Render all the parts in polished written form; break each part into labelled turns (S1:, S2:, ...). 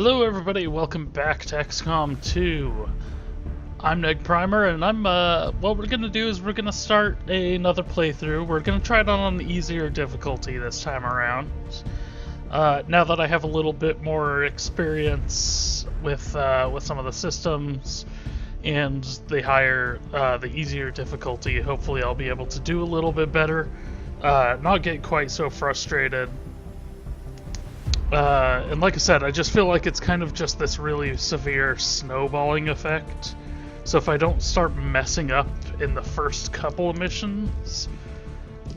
S1: Hello everybody, welcome back to XCOM 2. I'm NegPrimer, and what we're gonna do is we're gonna start another playthrough. We're gonna try it on an easier difficulty this time around. Now that I have a little bit more experience with some of the systems and the easier difficulty, hopefully I'll be able to do a little bit better, not get quite so frustrated. And like I said, I just feel like it's kind of just this really severe snowballing effect. So if I don't start messing up in the first couple of missions,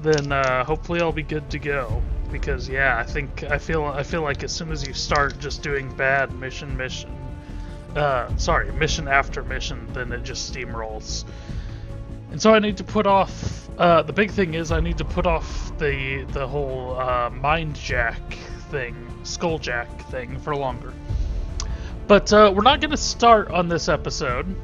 S1: then hopefully I'll be good to go. Because yeah, I feel like as soon as you start just doing bad mission after mission, then it just steamrolls. And so I need to put off. The big thing is I need to put off the whole mind jack thing. Skulljack thing for longer. But we're not going to start on this episode.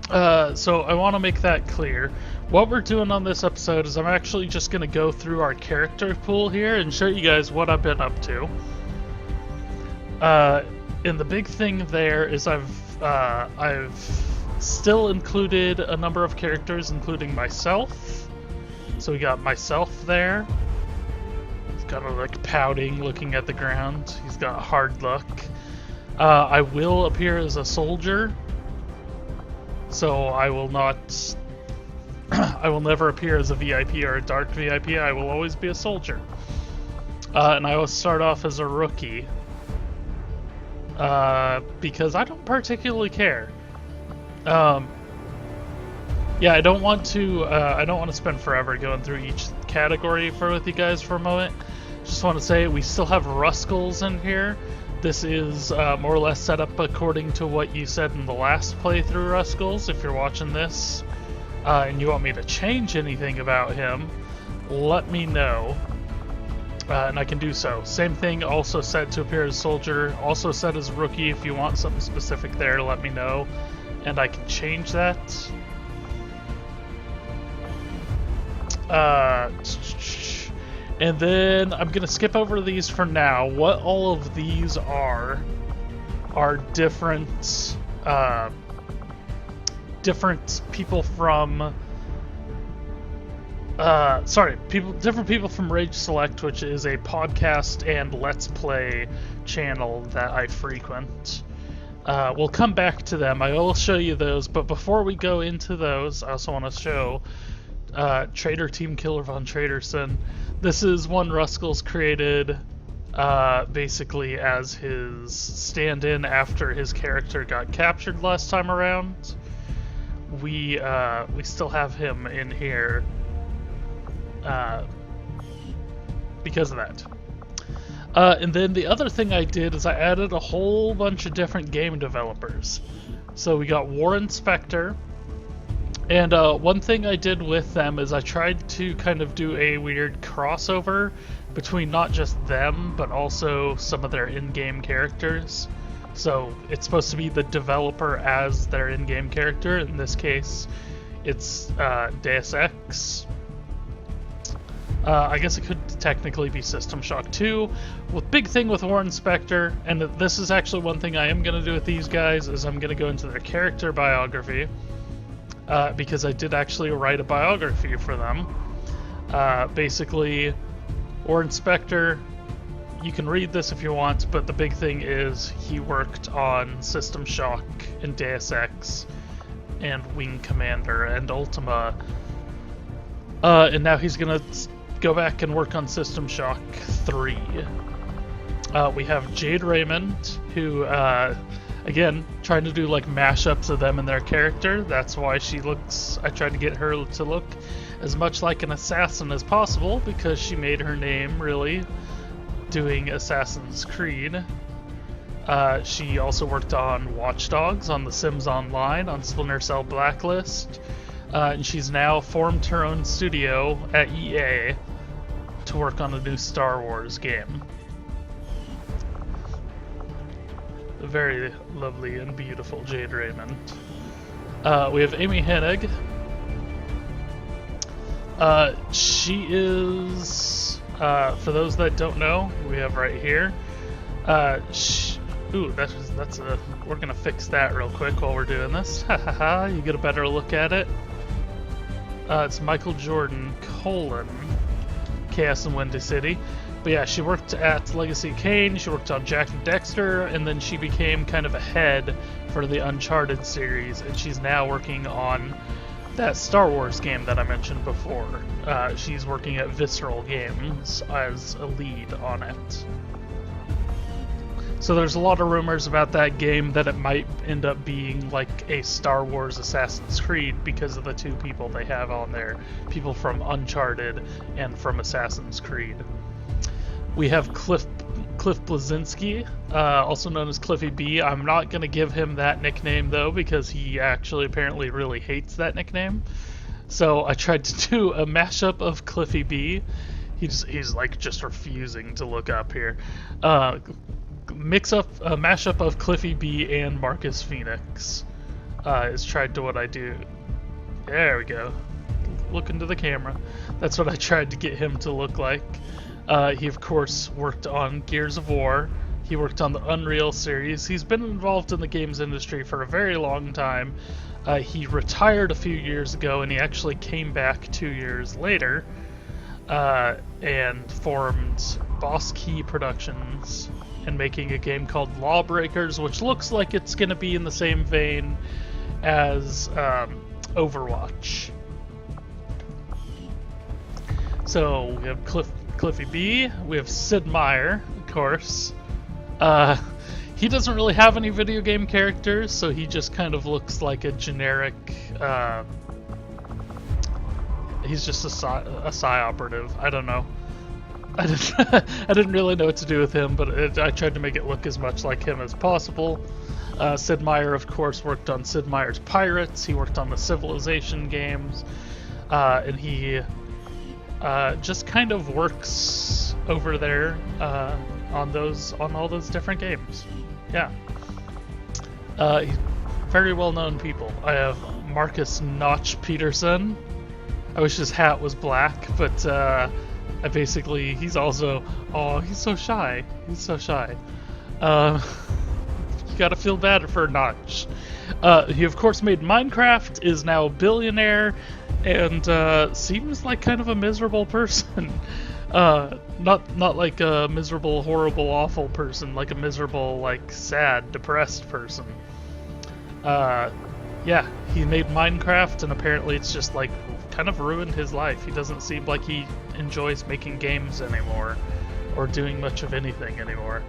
S1: So I want to make that clear. What we're doing on this episode is I'm actually just going to go through our character pool here and show you guys what I've been up to. And the big thing there is I've still included a number of characters, including myself. So we got myself there. Kind of like pouting, looking at the ground. He's got hard luck. I will appear as a soldier, so I will not. I will never appear as a VIP or a dark VIP. I will always be a soldier, and I will start off as a rookie because I don't particularly care. Yeah, I don't want to. I don't want to spend forever going through each category with you guys for a moment. Just want to say we still have Ruscles in here. This is more or less set up according to what you said in the last playthrough, Ruscles. If you're watching this and you want me to change anything about him, let me know, and I can do so. Same thing, also set to appear as soldier, also set as rookie. If you want something specific there, let me know, and I can change that. And then I'm gonna skip over these for now. What all of these are different people from different people from Rage Select, which is a podcast and Let's Play channel that I frequent. We'll come back to them. I will show you those, but before we go into those, I also want to show Trader Team Killer Von Traderson. This is one Ruscles created basically as his stand-in after his character got captured last time around. We still have him in here because of that. And then the other thing I did is I added a whole bunch of different game developers. So we got War Inspector. And one thing I did with them is I tried to kind of do a weird crossover between not just them, but also some of their in-game characters. So it's supposed to be the developer as their in-game character. In this case, it's Deus Ex. I guess it could technically be System Shock 2. The big thing with War Inspector, and this is actually one thing I am going to do with these guys, is I'm going to go into their character biography. Because I did actually write a biography for them. Basically, War Inspector, you can read this if you want, but the big thing is he worked on System Shock and Deus Ex and Wing Commander and Ultima. And now he's going to go back and work on System Shock 3. We have Jade Raymond, who... again, trying to do like mashups of them and their character. That's why she looks... I tried to get her to look as much like an assassin as possible, because she made her name, really, doing Assassin's Creed. She also worked on Watch Dogs, on The Sims Online, on Splinter Cell Blacklist. And she's now formed her own studio at EA to work on a new Star Wars game. Very lovely and beautiful Jade Raymond. We have Amy Hennig. She is, for those that don't know, we have right here, Ooh, that's a. We're gonna fix that real quick while we're doing this. Ha ha ha! You get a better look at it. It's Michael Jordan : Chaos in Windy City. But yeah, she worked at Legacy of Kain, she worked on Jak and Daxter, and then she became kind of a head for the Uncharted series, and she's now working on that Star Wars game that I mentioned before. She's working at Visceral Games as a lead on it. So there's a lot of rumors about that game that it might end up being like a Star Wars Assassin's Creed because of the two people they have on there. People from Uncharted and from Assassin's Creed. We have Cliff Bleszinski, also known as Cliffy B. I'm not going to give him that nickname though because he actually apparently really hates that nickname. So I tried to do a mashup of Cliffy B. He's like just refusing to look up here. Mix up a mashup of Cliffy B and Marcus Phoenix is tried to what I do. There we go. Look into the camera. That's what I tried to get him to look like. He of course worked on Gears of War. He worked on the Unreal series. He's been involved in the games industry for a very long time. He retired a few years ago and he actually came back 2 years later and formed Boss Key Productions and making a game called Lawbreakers, which looks like it's going to be in the same vein as Overwatch. So we have Cliffy B, we have Sid Meier, of course. He doesn't really have any video game characters, so he just kind of looks like a generic... he's just a Psy operative. I don't know. I didn't really know what to do with him, but I tried to make it look as much like him as possible. Sid Meier, of course, worked on Sid Meier's Pirates. He worked on the Civilization games, and he just kind of works over there on all those different games. Yeah, very well-known people. I have Marcus Notch Peterson. I wish his hat was black, but. He's also, he's so shy. He's so shy. You gotta feel bad for Notch. He of course made Minecraft, is now a billionaire, and seems like kind of a miserable person. Not like a miserable, horrible, awful person, like a miserable, like sad, depressed person. Yeah, he made Minecraft, and apparently it's just like kind of ruined his life. He doesn't seem like he enjoys making games anymore or doing much of anything anymore.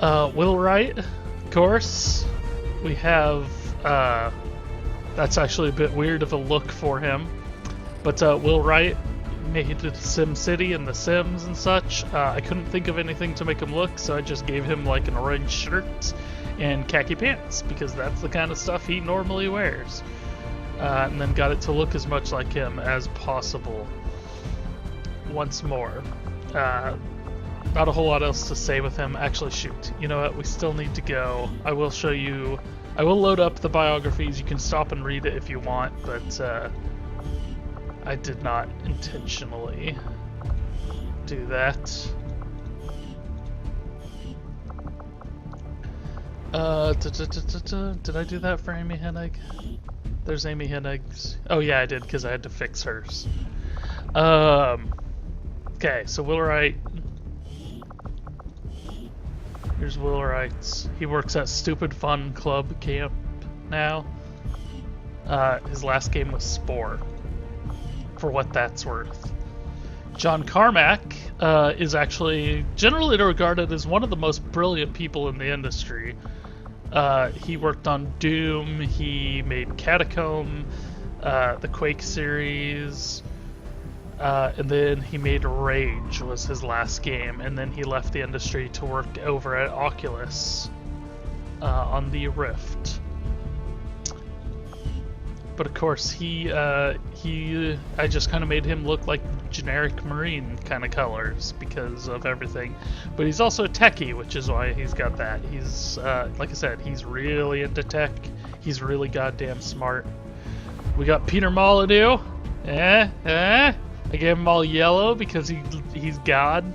S1: Will Wright, of course. We have that's actually a bit weird of a look for him, but Will Wright made SimCity and The Sims and such. I couldn't think of anything to make him look, so I just gave him like an orange shirt and khaki pants because that's the kind of stuff he normally wears. And then got it to look as much like him as possible. Once more. Not a whole lot else to say with him. Actually, shoot. You know what? We still need to go. I will show you... I will load up the biographies. You can stop and read it if you want, but I did not intentionally do that. Did I do that for Amy Hennig? There's Amy Hennig's. Oh yeah, I did because I had to fix hers. Okay, so Will Wright. Here's Will Wright's. He works at Stupid Fun Club Camp now. His last game was Spore. For what that's worth. John Carmack is actually generally regarded as one of the most brilliant people in the industry. He worked on Doom, he made Catacomb, the Quake series, and then he made Rage was his last game, and then he left the industry to work over at Oculus on the Rift. But of course, I just kind of made him look like generic Marine kind of colors because of everything. But he's also a techie, which is why he's got that. He's, like I said, he's really into tech. He's really goddamn smart. We got Peter Molyneux. I gave him all yellow because he's God.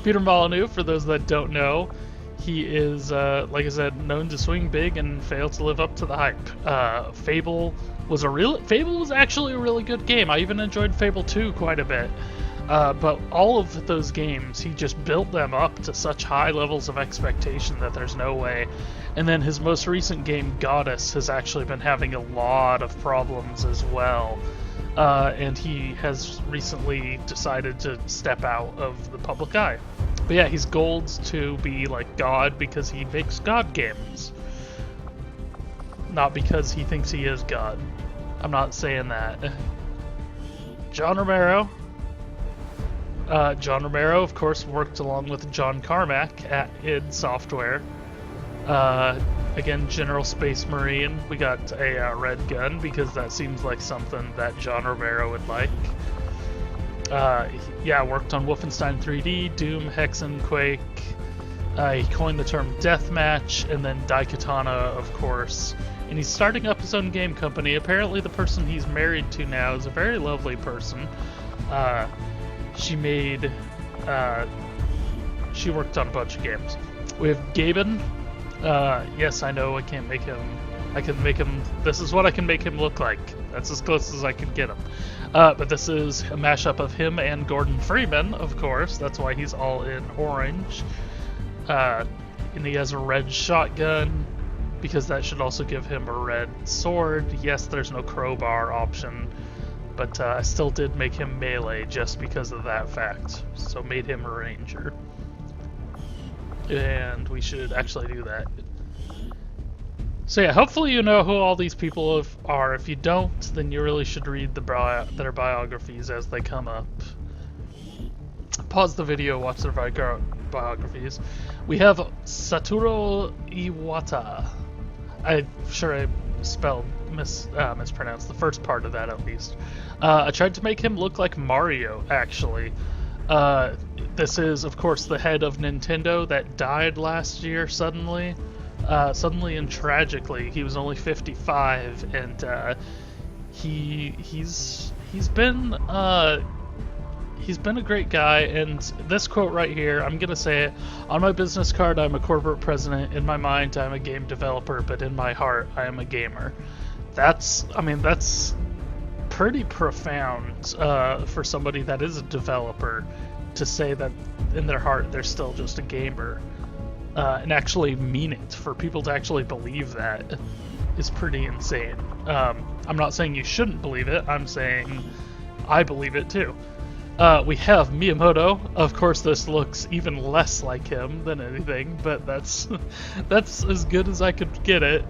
S1: Peter Molyneux, for those that don't know, he is, like I said, known to swing big and fail to live up to the hype. Fable was actually a really good game. I even enjoyed Fable 2 quite a bit. But all of those games, he just built them up to such high levels of expectation that there's no way. And then his most recent game, Goddess, has actually been having a lot of problems as well. And he has recently decided to step out of the public eye. But yeah, he's gold to be like God because he makes God games. Not because he thinks he is God. I'm not saying that. John Romero. John Romero, of course, worked along with John Carmack at id Software. Again, General Space Marine. We got a red gun because that seems like something that John Romero would like. Yeah, worked on Wolfenstein 3D, Doom, Hexen, Quake. He coined the term deathmatch, and then Daikatana, of course. And he's starting up his own game company. Apparently the person he's married to now is a very lovely person. She worked on a bunch of games. We have Gaben. Yes, I know I can't make him. I can make him. This is what I can make him look like. That's as close as I can get him. But this is a mashup of him and Gordon Freeman, of course. That's why he's all in orange. And he has a red shotgun, because that should also give him a red sword. Yes, there's no crowbar option, but I still did make him melee just because of that fact. So made him a ranger. And we should actually do that. So yeah, hopefully you know who all these people are. If you don't, then you really should read their biographies as they come up. Pause the video, watch their biographies. We have Satoru Iwata. I'm sure I mispronounced the first part of that at least. I tried to make him look like Mario, actually. This is, of course, the head of Nintendo that died last year suddenly. Suddenly and tragically. He was only 55, and he's been a great guy. And this quote right here, I'm gonna say it: on my business card, I'm a corporate president. In my mind, I'm a game developer, but in my heart, I am a gamer. That's pretty profound for somebody that is a developer to say that in their heart they're still just a gamer, and actually mean it. For people to actually believe that is pretty insane. I'm not saying you shouldn't believe it. I'm saying I believe it too. We have Miyamoto. Of course, this looks even less like him than anything, but that's as good as I could get it.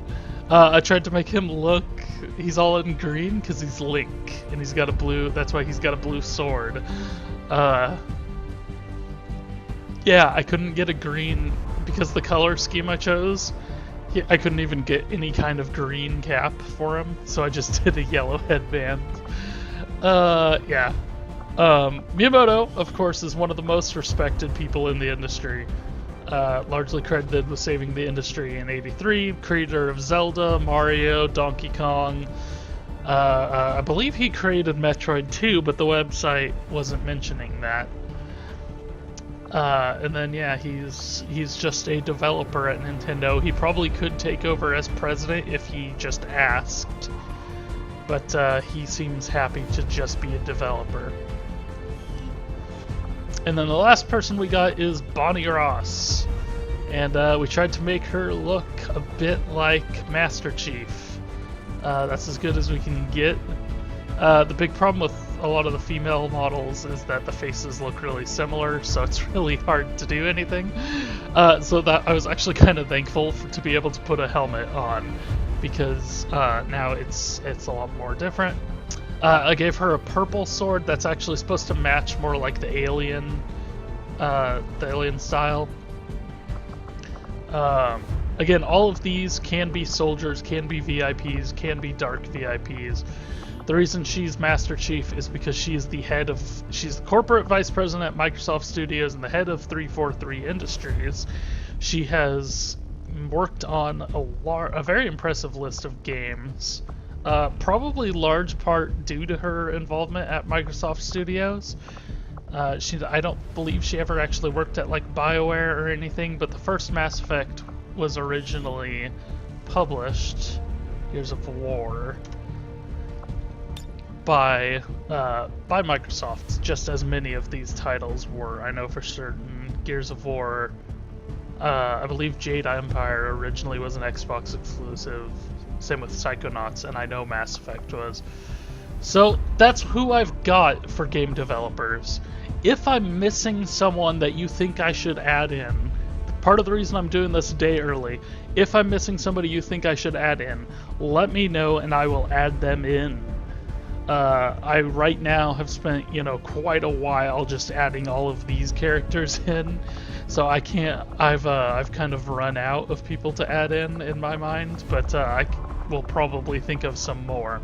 S1: I tried to make him look, he's all in green because he's Link, and he's got a blue, that's why he's got a blue sword. Yeah, I couldn't get a green, because the color scheme I chose, I couldn't even get any kind of green cap for him, so I just did a yellow headband. Yeah. Miyamoto, of course, is one of the most respected people in the industry. Largely credited with saving the industry in '83, creator of Zelda, Mario, Donkey Kong. I believe he created Metroid 2, but the website wasn't mentioning that. And then yeah, he's just a developer at Nintendo. He probably could take over as president if he just asked, but he seems happy to just be a developer. And then the last person we got is Bonnie Ross. And we tried to make her look a bit like Master Chief. That's as good as we can get. The big problem with a lot of the female models is that the faces look really similar, so it's really hard to do anything. So that I was actually kind of thankful to be able to put a helmet on, because now it's a lot more different. I gave her a purple sword that's actually supposed to match more like the alien style. Again, all of these can be soldiers, can be VIPs, can be dark VIPs. The reason she's Master Chief is because she's the corporate vice president at Microsoft Studios and the head of 343 Industries. She has worked on a very impressive list of games. Probably large part due to her involvement at Microsoft Studios. I don't believe she ever actually worked at like BioWare or anything, but the first Mass Effect was originally published, Gears of War, by Microsoft, just as many of these titles were. I know for certain Gears of War, I believe Jade Empire originally was an Xbox exclusive, same with Psychonauts, and I know Mass Effect was. So that's who I've got for game developers. If I'm missing someone that you think I should add in, part of the reason I'm doing this a day early, if I'm missing somebody you think I should add in, let me know and I will add them in. I right now have spent, quite a while just adding all of these characters in, so I can't. I've kind of run out of people to add in my mind, but I will probably think of some more.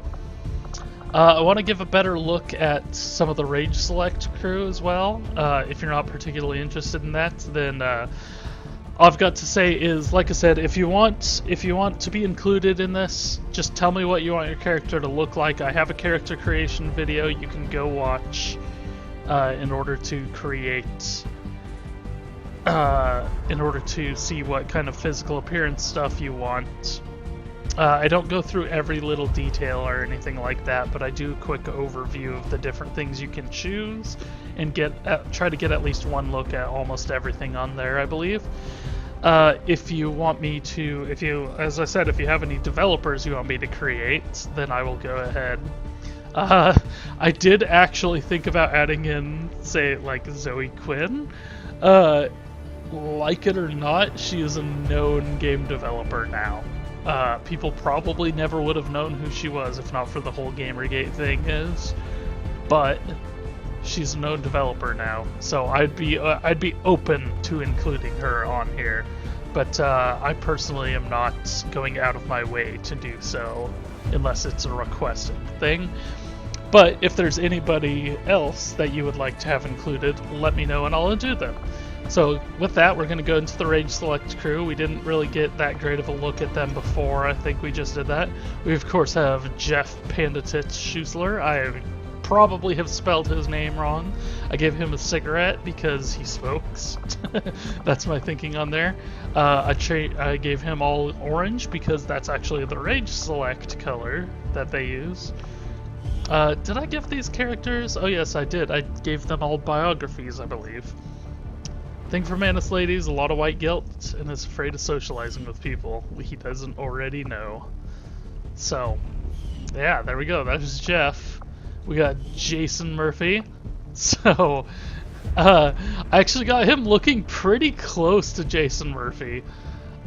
S1: I want to give a better look at some of the Rage Select crew as well. If you're not particularly interested in that, then all I've got to say is, like I said, if you want to be included in this, just tell me what you want your character to look like. I have a character creation video you can go watch in order to create, in order to see what kind of physical appearance stuff you want. I don't go through every little detail or anything like that, but I do a quick overview of the different things you can choose and try to get at least one look at almost everything on there, I believe. If you want me to, as I said, if you have any developers you want me to create, then I will go ahead. I did actually think about adding in, say, like Zoe Quinn. Like it or not, she is a known game developer now. People probably never would have known who she was if not for the whole Gamergate thing but she's a known developer now, so I'd be open to including her on here, but I personally am not going out of my way to do so unless it's a requested thing. But if there's anybody else that you would like to have included, let me know and I'll do them. So with that, we're going to go into the Rage Select crew. We didn't really get that great of a look at them before. I think we just did that. We, of course, have Jeff Panda Tits Schuessler. I probably have spelled his name wrong. I gave him a cigarette because he smokes. That's my thinking on there. I gave him all orange because that's actually the Rage Select color that they use. Did I give these characters? Oh, yes, I did. I gave them all biographies, I believe. Thing for Manus Ladies, a lot of white guilt, and is afraid of socializing with people he doesn't already know. So, yeah, there we go. That is Jeff. We got Jason Murphy. So, I actually got him looking pretty close to Jason Murphy.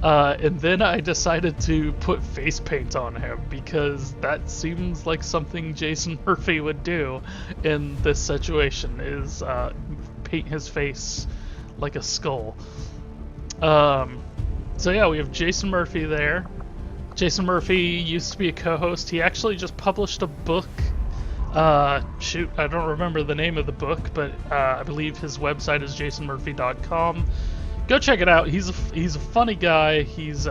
S1: And then I decided to put face paint on him because that seems like something Jason Murphy would do in this situation, is paint his face like a skull. So yeah, we have Jason Murphy there. Jason Murphy used to be a co-host. He actually just published a book. Shoot, I don't remember the name of the book, but I believe his website is jasonmurphy.com. Go check it out. He's a funny guy. He's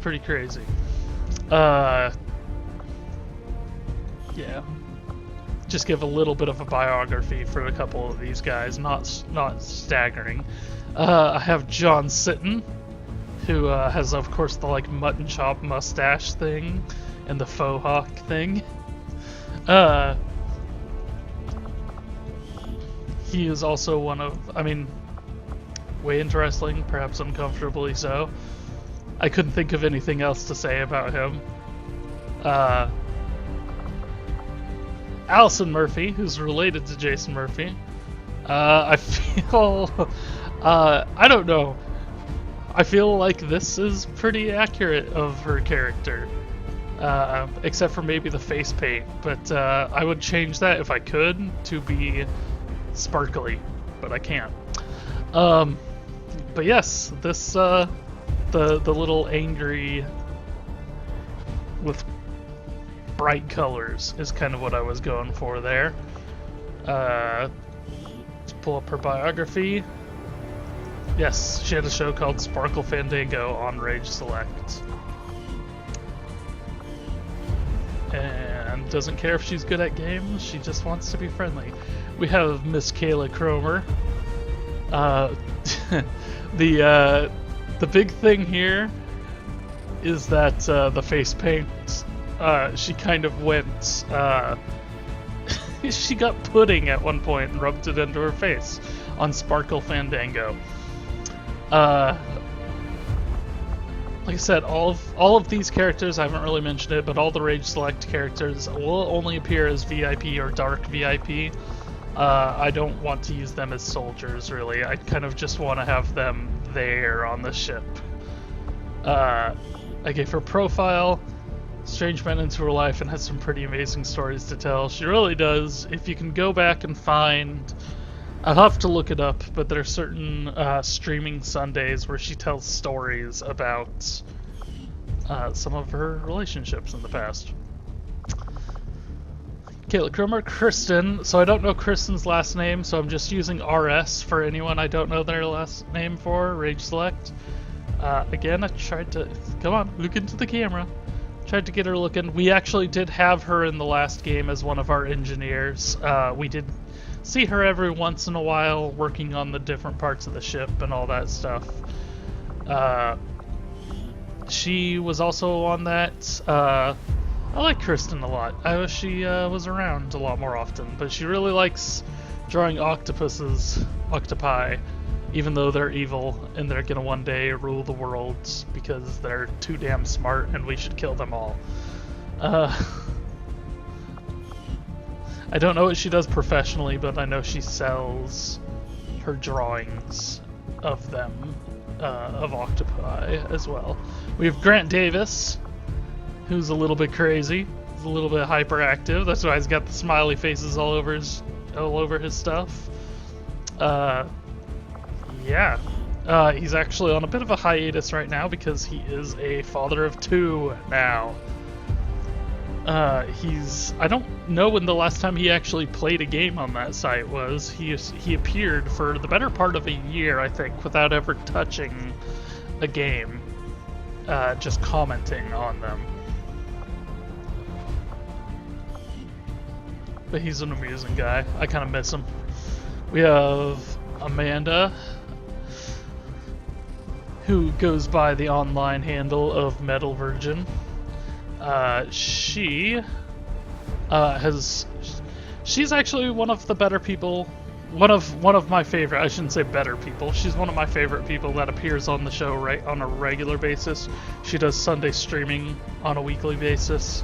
S1: pretty crazy. Yeah. Just give a little bit of a biography for a couple of these guys, not staggering. I have John Sitton, who has, of course, the like mutton chop mustache thing and the faux hawk thing. He is also one of, way into wrestling, perhaps uncomfortably so. I couldn't think of anything else to say about him. Allison Murphy, who's related to Jason Murphy. I feel, I don't know. I feel like this is pretty accurate of her character. Except for maybe the face paint, but I would change that if I could to be sparkly, but I can't. But yes, this the little angry with bright colors is kind of what I was going for there. Let's pull up her biography. Yes, she had a show called Sparkle Fandango on Rage Select. And and doesn't care if she's good at games, she just wants to be friendly. We have Miss Kayla Cromer. The big thing here is that the face paint, she kind of went, she got pudding at one point and rubbed it into her face on Sparkle Fandango. Like I said, all of these characters, I haven't really mentioned it, but all the Rage Select characters will only appear as VIP or Dark VIP. I don't want to use them as soldiers, really. I kind of just want to have them there on the ship. I gave her profile. Strange men into her life and has some pretty amazing stories to tell. She really does. If you can go back and find... I'll have to look it up, but there are certain streaming Sundays where she tells stories about some of her relationships in the past. Kayla Cromer, Kristen. So I don't know Kristen's last name, so I'm just using RS for anyone I don't know their last name for. Rage Select. Again, I tried to... Come on, look into the camera. Tried to get her looking. We actually did have her in the last game as one of our engineers. We did see her every once in a while working on the different parts of the ship and all that stuff. She was also on that. I like Kristen a lot. I wish she was around a lot more often, but she really likes drawing octopi, even though they're evil and they're gonna one day rule the world because they're too damn smart and we should kill them all. I don't know what she does professionally, but I know she sells her drawings of them, of octopi as well. We have Grant Davis, who's a little bit crazy. He's a little bit hyperactive. That's why he's got the smiley faces all over his stuff. Yeah. He's actually on a bit of a hiatus right now because he is a father of 2 now. I don't know when the last time he actually played a game on that site was. He appeared for the better part of a year, I think, without ever touching a game. Just commenting on them. But he's an amusing guy. I kind of miss him. We have Amanda, who goes by the online handle of Metal Virgin. She's actually one of the better people, one of my favorite, I shouldn't say better people, she's one of my favorite people that appears on the show right on a regular basis. She does Sunday streaming on a weekly basis.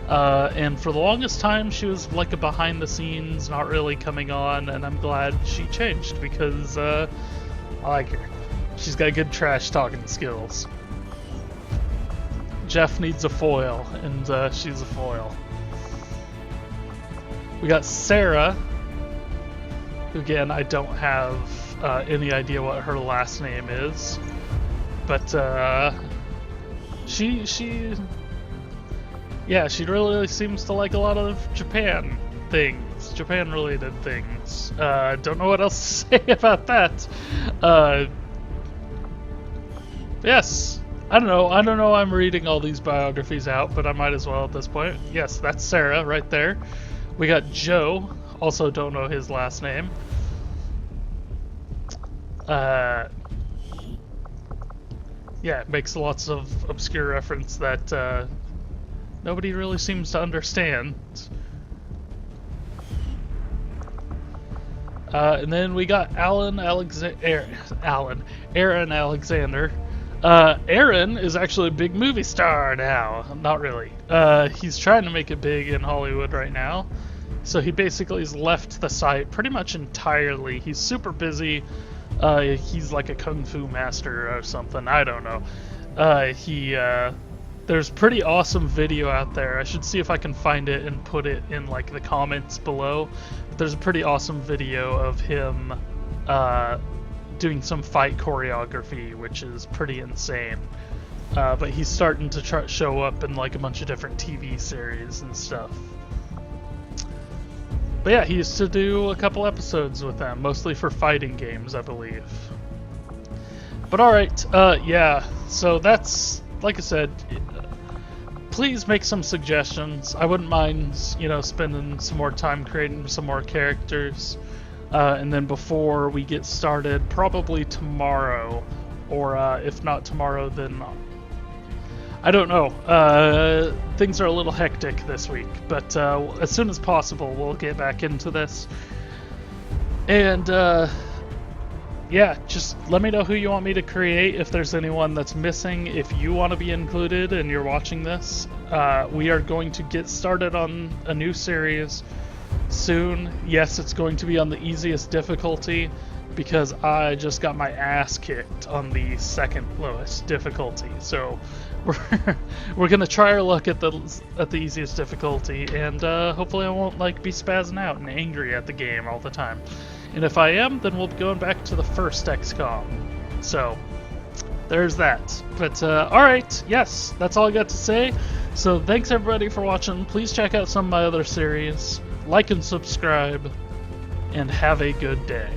S1: And for the longest time she was like a behind the scenes, not really coming on, and I'm glad she changed because I like her. She's got good trash talking skills. Jeff needs a foil, and she's a foil. We got Sarah, who again I don't have any idea what her last name is, but she really seems to like a lot of Japan things, Japan-related things. Don't know what else to say about that. Yes, I don't know. I'm reading all these biographies out, but I might as well at this point. Yes, that's Sarah right there. We got Joe. Also, don't know his last name. Yeah, it makes lots of obscure reference that nobody really seems to understand. And then we got Aaron Alexander. Aaron is actually a big movie star now. Not really. He's trying to make it big in Hollywood right now. So he basically has left the site pretty much entirely. He's super busy. He's like a kung fu master or something. I don't know. There's pretty awesome video out there. I should see if I can find it and put it in like the comments below. But there's a pretty awesome video of him doing some fight choreography, which is pretty insane. But he's starting to show up in like a bunch of different TV series and stuff. But yeah, he used to do a couple episodes with them, mostly for fighting games, I believe. But alright, yeah, so that's, like I said, please make some suggestions. I wouldn't mind, you know, spending some more time creating some more characters. And then before we get started, probably tomorrow, or if not tomorrow, then I don't know. Things are a little hectic this week, but as soon as possible, we'll get back into this. And yeah, just let me know who you want me to create, if there's anyone that's missing, if you want to be included and you're watching this. We are going to get started on a new series soon. Yes, it's going to be on the easiest difficulty because I just got my ass kicked on the second lowest difficulty. So we're gonna try our luck at the easiest difficulty, and hopefully I won't like be spazzing out and angry at the game all the time. And if I am, then we'll be going back to the first XCOM. So there's that. But alright, yes, that's all I got to say. So thanks everybody for watching. Please check out some of my other series. Like and subscribe, and have a good day.